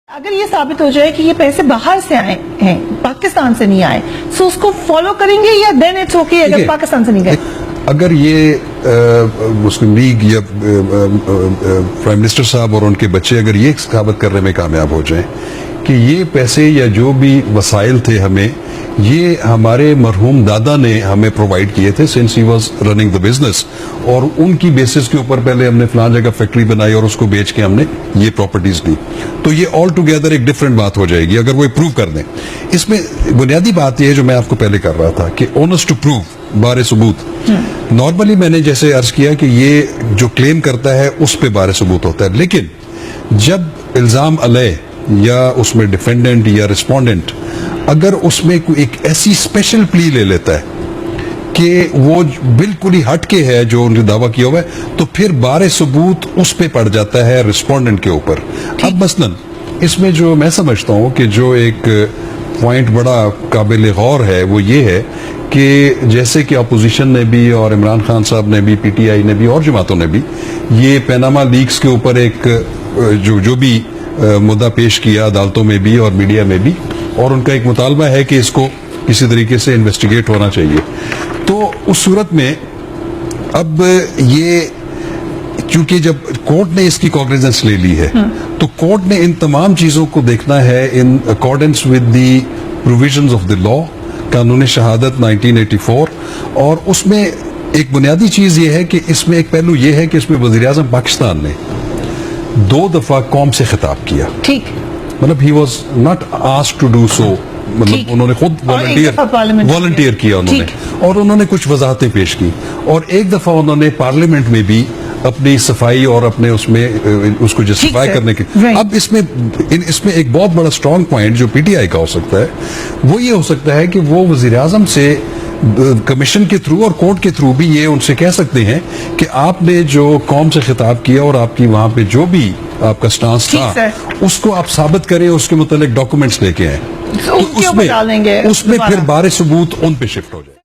اگر یہ ثابت ہو جائے کہ یہ پیسے باہر سے آئے ہیں پاکستان سے نہیں آئے سو اس کو فالو کریں گے یا دین اٹس اوکے اگر پاکستان سے نہیں گئے؟ اگر یہ مسلم لیگ یا پرائم منسٹر صاحب اور ان کے بچے اگر یہ ثابت کرنے میں کامیاب ہو جائیں کہ یہ پیسے یا جو بھی وسائل تھے ہمیں یہ ہمارے مرحوم دادا نے ہمیں پرووائڈ کیے تھے since he was running the business, اور ان کی بیسس کے اوپر پہلے ہم نے فلاں جگہ فیکٹری بنائی اور اس کو بیچ کے ہم نے یہ پراپرٹیز لی، تو یہ آل ٹوگیدر ایک ڈفرنٹ بات ہو جائے گی اگر وہ پروو کر دیں۔ اس میں بنیادی بات یہ ہے جو میں آپ کو پہلے کر رہا تھا کہ اونس ٹو پروو، بار ثبوت۔ نارملی میں نے جیسے عرض کیا کہ یہ جو کلیم کرتا ہے اس پہ بار ثبوت ہوتا ہے، لیکن جب الزام علیہ یا اس میں ڈیفینڈنٹ یا رسپونڈنٹ اگر اس میں کوئی ایک ایسی اسپیشل پلی لے لیتا ہے کہ وہ بالکل ہی ہٹ کے ہے جو ان نے دعویٰ کیا ہوا ہے، تو پھر بار ثبوت اس پہ پڑ جاتا ہے رسپونڈنٹ کے اوپر۔ اب مثلا اس میں جو میں سمجھتا ہوں کہ جو ایک پوائنٹ بڑا قابل غور ہے وہ یہ ہے کہ جیسے کہ اپوزیشن نے بھی اور عمران خان صاحب نے بھی، پی ٹی آئی نے بھی اور جماعتوں نے بھی یہ پیناما لیکس کے اوپر ایک جو بھی مدعا پیش کیا عدالتوں میں بھی اور میڈیا میں بھی، اور ان کا ایک مطالبہ ہے کہ اس کو کسی طریقے سے انویسٹیگیٹ ہونا چاہیے۔ تو اس صورت میں اب یہ چونکہ جب کورٹ نے اس کی کوگنیزنس لے لی ہے تو کورٹ نے ان تمام چیزوں کو دیکھنا ہے in accordance with the provisions of the law, قانون شہادت 1984، اور اس میں ایک بنیادی چیز یہ ہے کہ اس میں ایک پہلو یہ ہے کہ اس میں وزیر اعظم پاکستان نے 2 دفعہ قوم سے خطاب کیا، ٹھیک، مطلب he was not asked to do so, مطلب انہوں نے خود والنٹیئر کیا انہوں نے، اور انہوں نے کچھ وضاحتیں پیش کی، اور ایک دفعہ انہوں نے پارلیمنٹ میں بھی اپنی صفائی اور اپنے اس میں اس کو جسٹیفائی کرنے کی۔ اب اس میں ایک بہت بڑا اسٹرانگ پوائنٹ جو پی ٹی آئی کا ہو سکتا ہے وہ یہ ہو سکتا ہے کہ وہ وزیر اعظم سے کمیشن کے تھرو اور کورٹ کے تھرو بھی یہ ان سے کہہ سکتے ہیں کہ آپ نے جو قوم سے خطاب کیا اور آپ کی وہاں پہ جو بھی آپ کا سٹانس تھا اس کو آپ ثابت کریں، اس کے متعلق ڈاکومنٹس لے کے آئیں، اس میں پھر بار ثبوت ان پہ شفٹ ہو جائے۔